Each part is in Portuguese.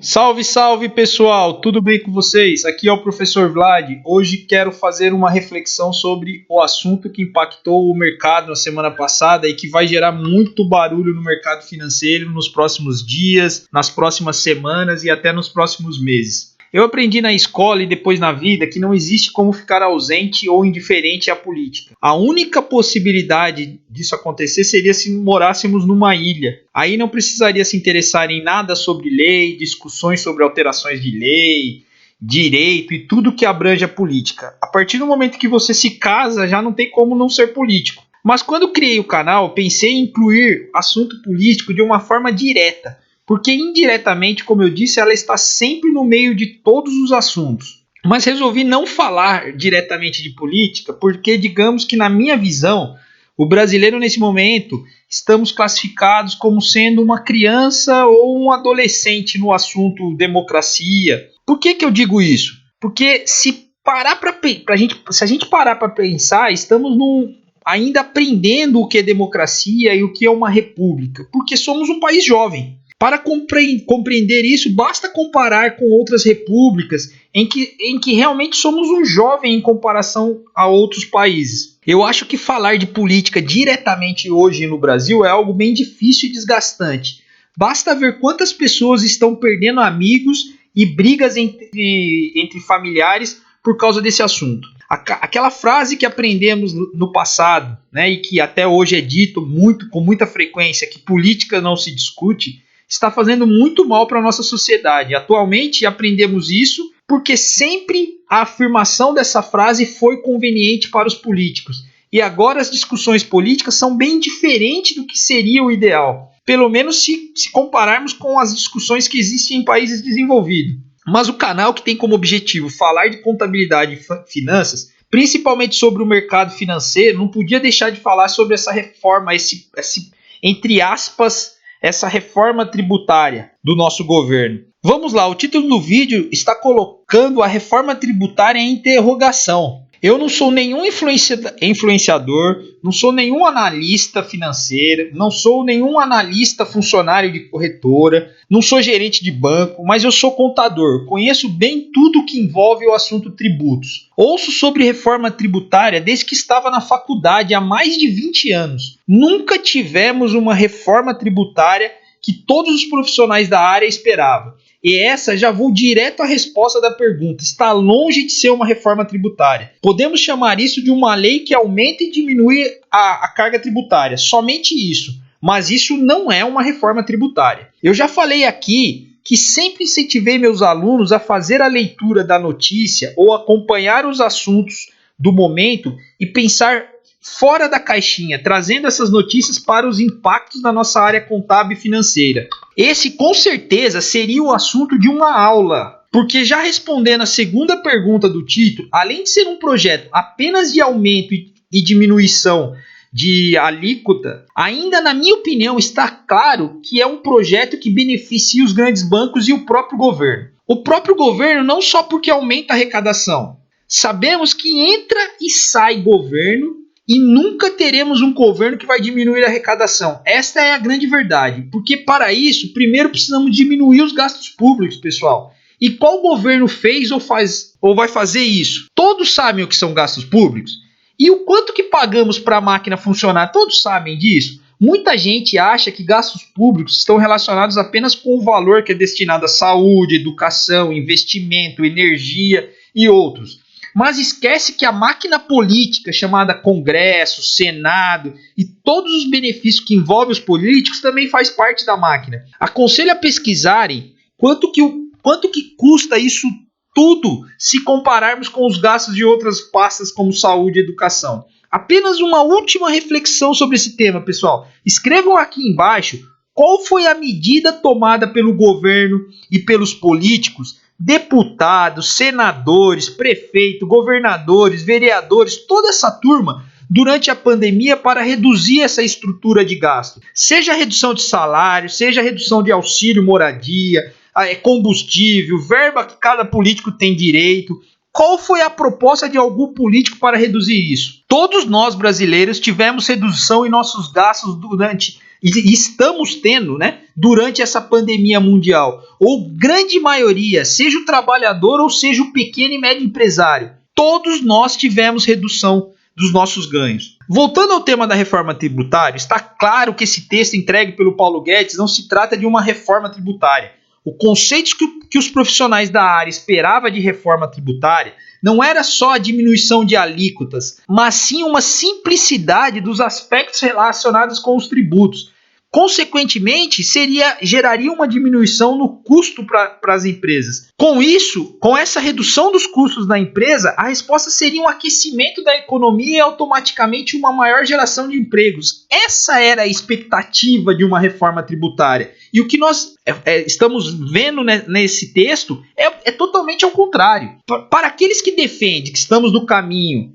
Salve, salve pessoal, tudo bem com vocês? Aqui é o professor Vlad. Hoje quero fazer uma reflexão sobre o assunto que impactou o mercado na semana passada e que vai gerar muito barulho no mercado financeiro nos próximos dias, nas próximas semanas e até nos próximos meses. Eu aprendi na escola e depois na vida que não existe como ficar ausente ou indiferente à política. A única possibilidade disso acontecer seria se morássemos numa ilha. Aí não precisaria se interessar em nada sobre lei, discussões sobre alterações de lei, direito e tudo que abrange a política. A partir do momento que você se casa, já não tem como não ser político. Mas quando criei o canal, pensei em incluir assunto político de uma forma direta. Porque indiretamente, como eu disse, ela está sempre no meio de todos os assuntos. Mas resolvi não falar diretamente de política, porque digamos que na minha visão, o brasileiro nesse momento, estamos classificados como sendo uma criança ou um adolescente no assunto democracia. Por que eu digo isso? Porque se a gente parar para pensar, estamos ainda aprendendo o que é democracia e o que é uma república, porque somos um país jovem. Para compreender isso, basta comparar com outras repúblicas em que realmente somos um jovem em comparação a outros países. Eu acho que falar de política diretamente hoje no Brasil é algo bem difícil e desgastante. Basta ver quantas pessoas estão perdendo amigos e brigas entre familiares por causa desse assunto. Aquela frase que aprendemos no passado, né, e que até hoje é dito com muita frequência, que política não se discute, está fazendo muito mal para a nossa sociedade. Atualmente aprendemos isso porque sempre a afirmação dessa frase foi conveniente para os políticos. E agora as discussões políticas são bem diferentes do que seria o ideal. Pelo menos se compararmos com as discussões que existem em países desenvolvidos. Mas o canal, que tem como objetivo falar de contabilidade e finanças, principalmente sobre o mercado financeiro, não podia deixar de falar sobre essa reforma, entre aspas, essa reforma tributária do nosso governo. Vamos lá, o título do vídeo está colocando a reforma tributária em interrogação. Eu não sou nenhum influenciador, não sou nenhum analista financeiro, não sou nenhum analista funcionário de corretora, não sou gerente de banco, mas eu sou contador, conheço bem tudo que envolve o assunto tributos. Ouço sobre reforma tributária desde que estava na faculdade há mais de 20 anos. Nunca tivemos uma reforma tributária que todos os profissionais da área esperavam. E essa já vou direto à resposta da pergunta. Está longe de ser uma reforma tributária. Podemos chamar isso de uma lei que aumenta e diminui a carga tributária. Somente isso. Mas isso não é uma reforma tributária. Eu já falei aqui que sempre incentivei meus alunos a fazer a leitura da notícia ou acompanhar os assuntos do momento e pensar fora da caixinha, trazendo essas notícias para os impactos na nossa área contábil e financeira. Esse, com certeza, seria o assunto de uma aula, porque já respondendo a segunda pergunta do título, além de ser um projeto apenas de aumento e diminuição de alíquota, ainda na minha opinião está claro que é um projeto que beneficia os grandes bancos e o próprio governo. O próprio governo não só porque aumenta a arrecadação. Sabemos que entra e sai governo e nunca teremos um governo que vai diminuir a arrecadação. Esta é a grande verdade. Porque para isso, primeiro precisamos diminuir os gastos públicos, pessoal. E qual governo fez ou vai fazer isso? Todos sabem o que são gastos públicos? E o quanto que pagamos para a máquina funcionar? Todos sabem disso? Muita gente acha que gastos públicos estão relacionados apenas com o valor que é destinado à saúde, educação, investimento, energia e outros. Mas esquece que a máquina política chamada Congresso, Senado e todos os benefícios que envolvem os políticos também faz parte da máquina. Aconselho a pesquisarem quanto que custa isso tudo se compararmos com os gastos de outras pastas como saúde e educação. Apenas uma última reflexão sobre esse tema, pessoal. Escrevam aqui embaixo qual foi a medida tomada pelo governo e pelos políticos, deputados, senadores, prefeitos, governadores, vereadores, toda essa turma durante a pandemia para reduzir essa estrutura de gasto. Seja redução de salário, seja redução de auxílio moradia, combustível, verba que cada político tem direito. Qual foi a proposta de algum político para reduzir isso? Todos nós brasileiros tivemos redução em nossos gastos durante e estamos tendo, né, durante essa pandemia mundial, ou grande maioria, seja o trabalhador ou seja o pequeno e médio empresário, todos nós tivemos redução dos nossos ganhos. Voltando ao tema da reforma tributária, está claro que esse texto entregue pelo Paulo Guedes não se trata de uma reforma tributária. O conceito que os profissionais da área esperavam de reforma tributária não era só a diminuição de alíquotas, mas sim uma simplicidade dos aspectos relacionados com os tributos. Consequentemente, geraria uma diminuição no custo para as empresas. Com isso, com essa redução dos custos da empresa, a resposta seria um aquecimento da economia e automaticamente uma maior geração de empregos. Essa era a expectativa de uma reforma tributária. E o que nós estamos vendo nesse texto é totalmente ao contrário. Para aqueles que defendem que estamos no caminho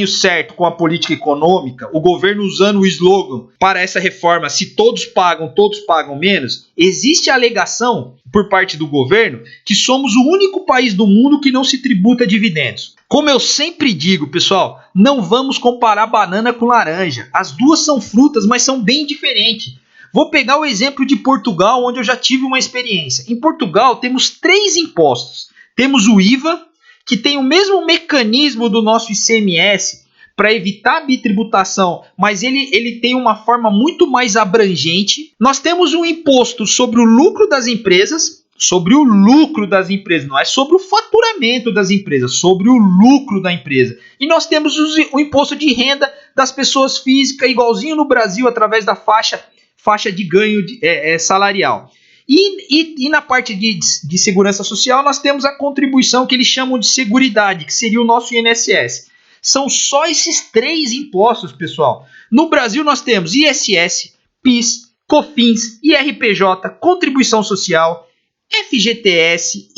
certo com a política econômica, o governo usando o slogan para essa reforma, se todos pagam menos, existe a alegação por parte do governo que somos o único país do mundo que não se tributa dividendos. Como eu sempre digo, pessoal, não vamos comparar banana com laranja. As duas são frutas, mas são bem diferentes. Vou pegar o exemplo de Portugal, onde eu já tive uma experiência. Em Portugal, temos 3 impostos. Temos o IVA, que tem o mesmo mecanismo do nosso ICMS para evitar a bitributação, mas ele tem uma forma muito mais abrangente. Nós temos um imposto sobre o lucro das empresas, não é sobre o faturamento das empresas, sobre o lucro da empresa. E nós temos o imposto de renda das pessoas físicas, igualzinho no Brasil, através da faixa de ganho salarial. E na parte de segurança social, nós temos a contribuição que eles chamam de seguridade, que seria o nosso INSS. São só esses 3 impostos, pessoal. No Brasil, nós temos ISS, PIS, COFINS, IRPJ, contribuição social, FGTS,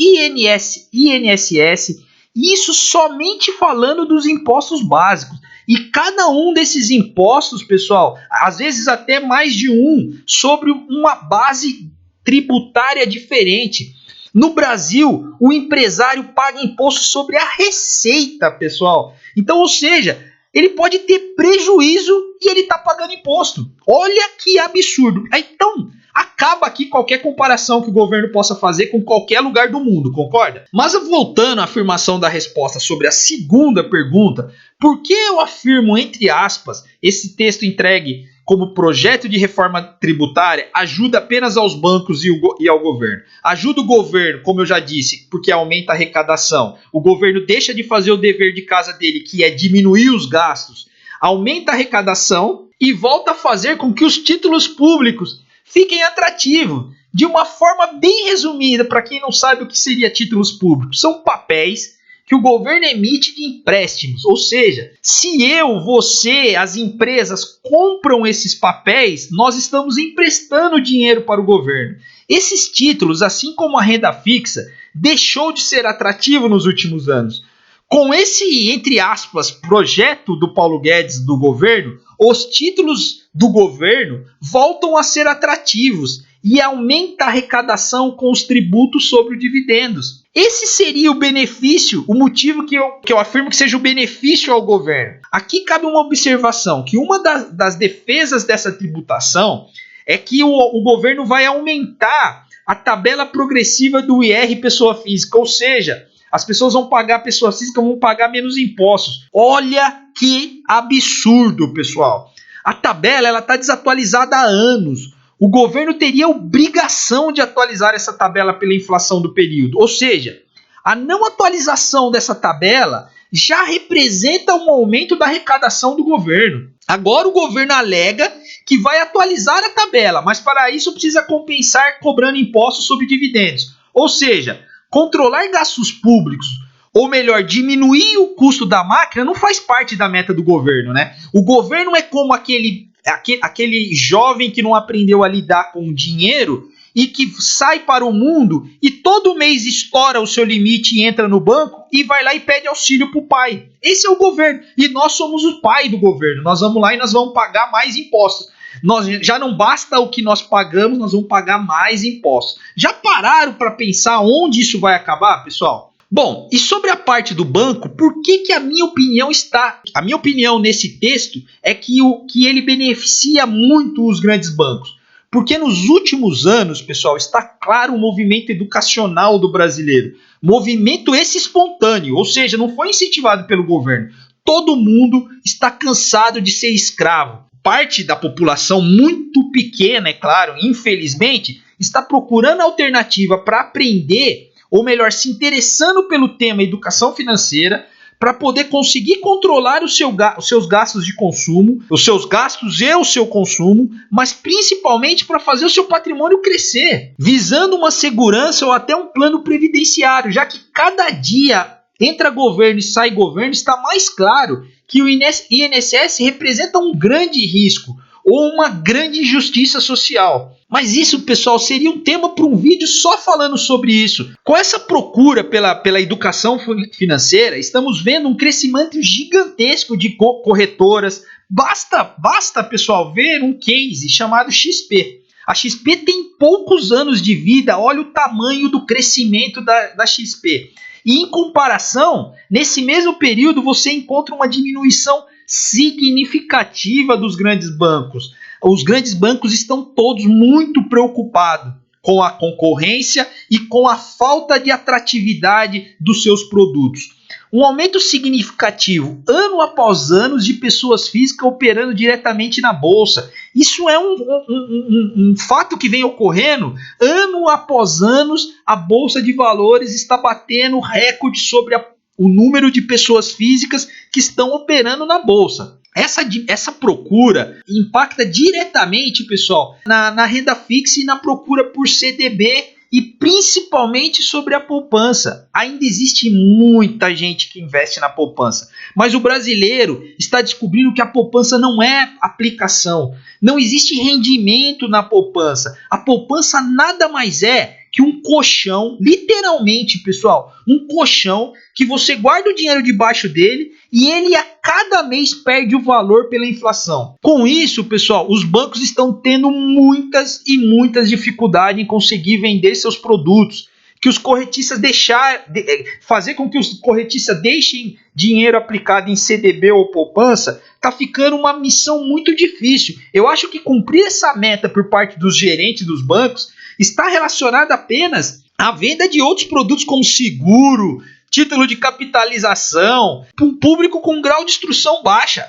INSS, isso somente falando dos impostos básicos. E cada um desses impostos, pessoal, às vezes até mais de um, sobre uma base tributária diferente. No Brasil, o empresário paga imposto sobre a receita, pessoal. Então, ou seja, ele pode ter prejuízo e ele está pagando imposto. Olha que absurdo. Então, acaba aqui qualquer comparação que o governo possa fazer com qualquer lugar do mundo, concorda? Mas voltando à afirmação da resposta sobre a segunda pergunta, por que eu afirmo, entre aspas, esse texto entregue como projeto de reforma tributária ajuda apenas aos bancos e ao governo? Ajuda o governo, como eu já disse, porque aumenta a arrecadação. O governo deixa de fazer o dever de casa dele, que é diminuir os gastos, aumenta a arrecadação e volta a fazer com que os títulos públicos fiquem atrativos. De uma forma bem resumida, para quem não sabe o que seria títulos públicos, são papéis que o governo emite de empréstimos. Ou seja, se você, as empresas compram esses papéis, nós estamos emprestando dinheiro para o governo. Esses títulos, assim como a renda fixa, deixou de ser atrativo nos últimos anos. Com esse, entre aspas, projeto do Paulo Guedes do governo, os títulos do governo voltam a ser atrativos e aumenta a arrecadação com os tributos sobre os dividendos. Esse seria o benefício, o motivo que eu afirmo que seja o benefício ao governo. Aqui cabe uma observação, que uma das defesas dessa tributação é que o governo vai aumentar a tabela progressiva do IR pessoa física, ou seja, as pessoas vão pagar, pessoas físicas vão pagar menos impostos. Olha que absurdo, pessoal. A tabela está desatualizada há anos. O governo teria obrigação de atualizar essa tabela pela inflação do período. Ou seja, a não atualização dessa tabela já representa um aumento da arrecadação do governo. Agora o governo alega que vai atualizar a tabela, mas para isso precisa compensar cobrando impostos sobre dividendos. Ou seja, controlar gastos públicos, ou melhor, diminuir o custo da máquina, não faz parte da meta do governo, né? O governo é como aquele jovem que não aprendeu a lidar com o dinheiro e que sai para o mundo e todo mês estoura o seu limite e entra no banco e vai lá e pede auxílio para o pai. Esse é o governo. E nós somos o pai do governo. Nós vamos lá e nós vamos pagar mais impostos. Já não basta o que nós pagamos, nós vamos pagar mais impostos. Já pararam para pensar onde isso vai acabar, pessoal? Bom, e sobre a parte do banco, por que a minha opinião está... A minha opinião nesse texto é que ele beneficia muito os grandes bancos. Porque nos últimos anos, pessoal, está claro o movimento educacional do brasileiro. Movimento esse espontâneo, ou seja, não foi incentivado pelo governo. Todo mundo está cansado de ser escravo. Parte da população muito pequena, é claro, infelizmente, está procurando alternativa para aprender, ou melhor, se interessando pelo tema educação financeira, para poder conseguir controlar os seus gastos de consumo, os seus gastos e o seu consumo, mas principalmente para fazer o seu patrimônio crescer, visando uma segurança ou até um plano previdenciário, já que cada dia entra governo e sai governo, está mais claro que o INSS representa um grande risco ou uma grande injustiça social. Mas isso, pessoal, seria um tema para um vídeo só falando sobre isso. Com essa procura pela educação financeira, estamos vendo um crescimento gigantesco de corretoras. Basta, pessoal, ver um case chamado XP. A XP tem poucos anos de vida, olha o tamanho do crescimento da XP. E em comparação, nesse mesmo período você encontra uma diminuição significativa dos grandes bancos. Os grandes bancos estão todos muito preocupados com a concorrência e com a falta de atratividade dos seus produtos. Um aumento significativo, ano após ano, de pessoas físicas operando diretamente na Bolsa. Isso é um fato que vem ocorrendo ano após ano. A Bolsa de Valores está batendo recorde sobre o número de pessoas físicas que estão operando na Bolsa. Essa procura impacta diretamente, pessoal, na renda fixa e na procura por CDB e principalmente sobre a poupança. Ainda existe muita gente que investe na poupança, mas o brasileiro está descobrindo que a poupança não é aplicação. Não existe rendimento na poupança. A poupança nada mais é que um colchão, literalmente, pessoal, um colchão que você guarda o dinheiro debaixo dele e ele a cada mês perde o valor pela inflação. Com isso, pessoal, os bancos estão tendo muitas e muitas dificuldades em conseguir vender seus produtos. Que os corretistas fazer com que os corretistas deixem dinheiro aplicado em CDB ou poupança, está ficando uma missão muito difícil. Eu acho que cumprir essa meta por parte dos gerentes dos bancos está relacionada apenas à venda de outros produtos como seguro, título de capitalização, para um público com grau de instrução baixa.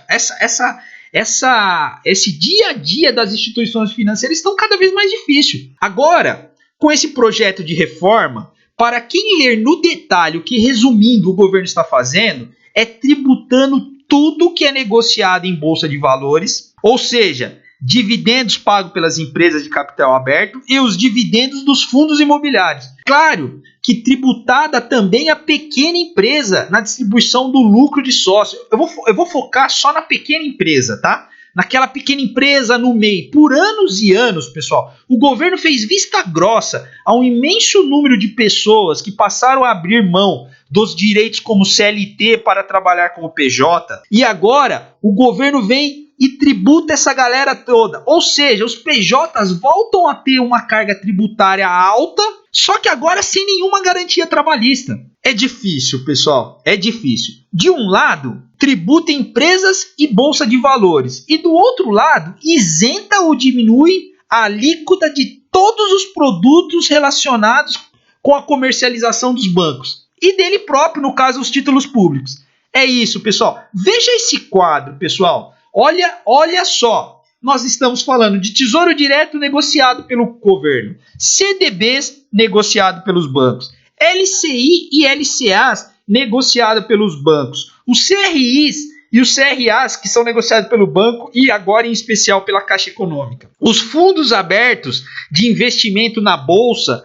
Esse dia a dia das instituições financeiras estão cada vez mais difícil. Agora, com esse projeto de reforma, para quem ler no detalhe o que, resumindo, o governo está fazendo, é tributando tudo que é negociado em bolsa de valores, ou seja, dividendos pagos pelas empresas de capital aberto e os dividendos dos fundos imobiliários. Claro que tributada também a pequena empresa na distribuição do lucro de sócio. Eu vou focar só na pequena empresa, tá? Naquela pequena empresa no MEI. Por anos e anos, pessoal, o governo fez vista grossa a um imenso número de pessoas que passaram a abrir mão dos direitos como CLT para trabalhar como PJ. E agora o governo vem e tributa essa galera toda. Ou seja, os PJs voltam a ter uma carga tributária alta, só que agora sem nenhuma garantia trabalhista. É difícil, pessoal, é difícil. De um lado, tributa empresas e bolsa de valores. E do outro lado, isenta ou diminui a alíquota de todos os produtos relacionados com a comercialização dos bancos. E dele próprio, no caso, os títulos públicos. É isso, pessoal. Veja esse quadro, pessoal. Olha só. Nós estamos falando de tesouro direto negociado pelo governo, CDBs negociado pelos bancos, LCI e LCAs negociado pelos bancos, os CRIs e os CRAs que são negociados pelo banco e agora em especial pela Caixa Econômica. Os fundos abertos de investimento na bolsa,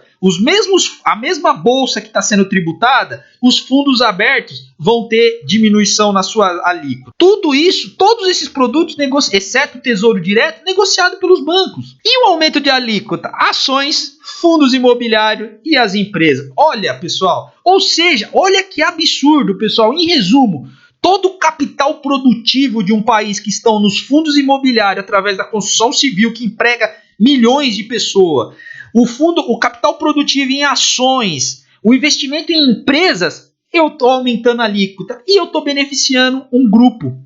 a mesma bolsa que está sendo tributada, os fundos abertos vão ter diminuição na sua alíquota. Tudo isso, todos esses produtos, exceto o Tesouro Direto, negociado pelos bancos. E o aumento de alíquota? Ações, fundos imobiliários e as empresas. Olha, pessoal, ou seja, olha que absurdo, pessoal. Em resumo, todo o capital produtivo de um país que estão nos fundos imobiliários através da construção civil, que emprega milhões de pessoas, o capital produtivo em ações, o investimento em empresas, eu estou aumentando a alíquota e eu estou beneficiando um grupo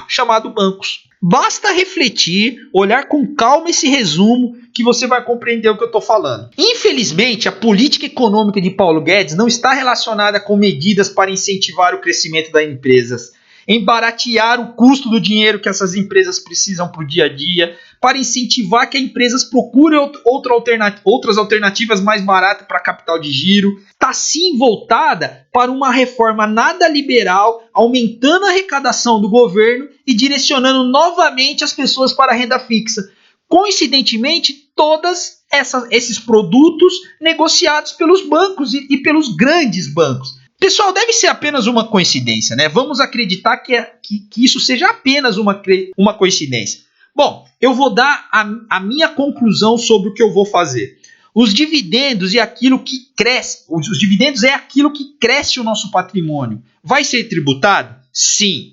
chamado bancos. Basta refletir, olhar com calma esse resumo que você vai compreender o que eu estou falando. Infelizmente, a política econômica de Paulo Guedes não está relacionada com medidas para incentivar o crescimento das empresas, embaratear o custo do dinheiro que essas empresas precisam para o dia a dia, para incentivar que as empresas procurem outras alternativas mais baratas para capital de giro. Está sim voltada para uma reforma nada liberal, aumentando a arrecadação do governo e direcionando novamente as pessoas para a renda fixa. Coincidentemente, todos esses produtos negociados pelos bancos e pelos grandes bancos. Pessoal, deve ser apenas uma coincidência, né? Vamos acreditar que isso seja apenas uma coincidência. Bom, eu vou dar a minha conclusão sobre o que eu vou fazer. Os dividendos é aquilo que cresce. Os dividendos é aquilo que cresce o nosso patrimônio. Vai ser tributado? Sim.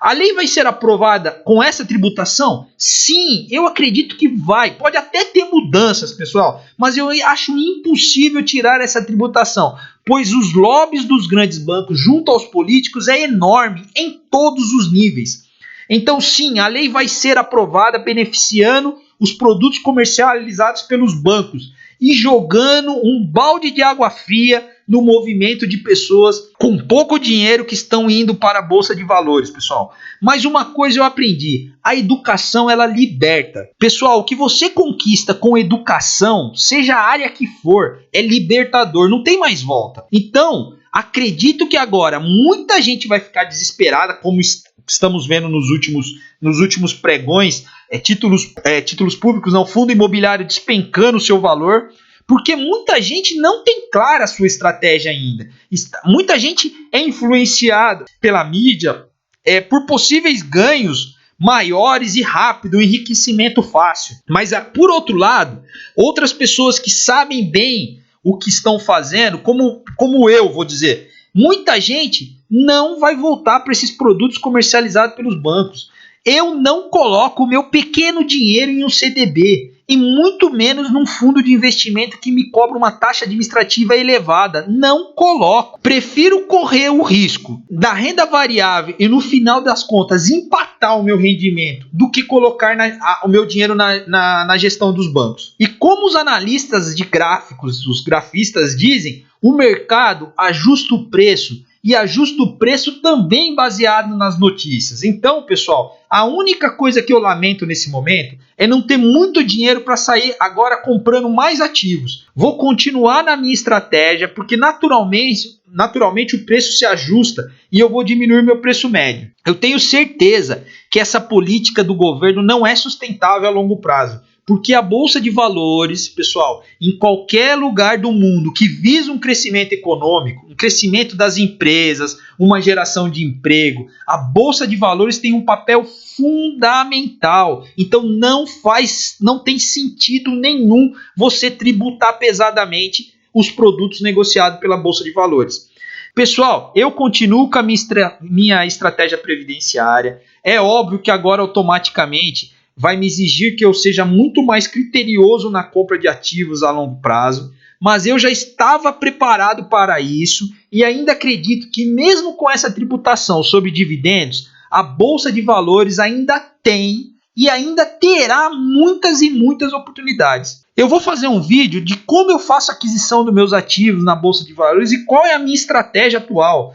A lei vai ser aprovada com essa tributação? Sim, eu acredito que vai. Pode até ter mudanças, pessoal, mas eu acho impossível tirar essa tributação, pois os lobbies dos grandes bancos junto aos políticos é enorme em todos os níveis. Então, sim, a lei vai ser aprovada beneficiando os produtos comercializados pelos bancos e jogando um balde de água fria no movimento de pessoas com pouco dinheiro que estão indo para a Bolsa de Valores, pessoal. Mas uma coisa eu aprendi, a educação ela liberta. Pessoal, o que você conquista com educação, seja a área que for, é libertador, não tem mais volta. Então, acredito que agora muita gente vai ficar desesperada, como estamos vendo nos últimos pregões, títulos públicos, não, fundo imobiliário despencando o seu valor, porque muita gente não tem clara a sua estratégia ainda. Muita gente é influenciada pela mídia por possíveis ganhos maiores e rápido, enriquecimento fácil. Mas, por outro lado, outras pessoas que sabem bem o que estão fazendo, como eu vou dizer, muita gente não vai voltar para esses produtos comercializados pelos bancos. Eu não coloco o meu pequeno dinheiro em um CDB e muito menos num fundo de investimento que me cobra uma taxa administrativa elevada. Não coloco. Prefiro correr o risco da renda variável e no final das contas empatar o meu rendimento do que colocar o meu dinheiro na gestão dos bancos. E como os analistas de gráficos, os grafistas dizem, o mercado ajusta o preço. E ajusta o preço também baseado nas notícias. Então, pessoal, a única coisa que eu lamento nesse momento é não ter muito dinheiro para sair agora comprando mais ativos. Vou continuar na minha estratégia, porque naturalmente o preço se ajusta e eu vou diminuir meu preço médio. Eu tenho certeza que essa política do governo não é sustentável a longo prazo. Porque a Bolsa de Valores, pessoal, em qualquer lugar do mundo que visa um crescimento econômico, um crescimento das empresas, uma geração de emprego, a Bolsa de Valores tem um papel fundamental. Então não tem sentido nenhum você tributar pesadamente os produtos negociados pela Bolsa de Valores. Pessoal, eu continuo com a minha estratégia previdenciária. É óbvio que agora automaticamente vai me exigir que eu seja muito mais criterioso na compra de ativos a longo prazo, mas eu já estava preparado para isso e ainda acredito que mesmo com essa tributação sobre dividendos, a Bolsa de Valores ainda tem e ainda terá muitas e muitas oportunidades. Eu vou fazer um vídeo de como eu faço a aquisição dos meus ativos na Bolsa de Valores e qual é a minha estratégia atual.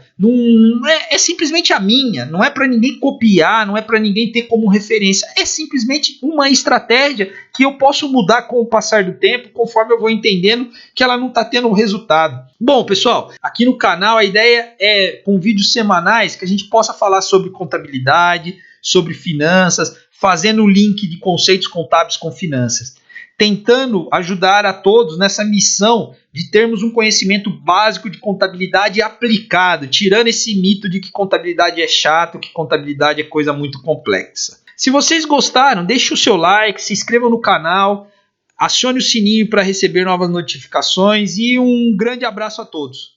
É simplesmente a minha, não é para ninguém copiar, não é para ninguém ter como referência. É simplesmente uma estratégia que eu posso mudar com o passar do tempo, conforme eu vou entendendo que ela não está tendo resultado. Bom, pessoal, aqui no canal a ideia é, com vídeos semanais, que a gente possa falar sobre contabilidade, sobre finanças, fazendo o link de conceitos contábeis com finanças, tentando ajudar a todos nessa missão de termos um conhecimento básico de contabilidade aplicado, tirando esse mito de que contabilidade é chato, que contabilidade é coisa muito complexa. Se vocês gostaram, deixe o seu like, se inscreva no canal, acione o sininho para receber novas notificações e um grande abraço a todos.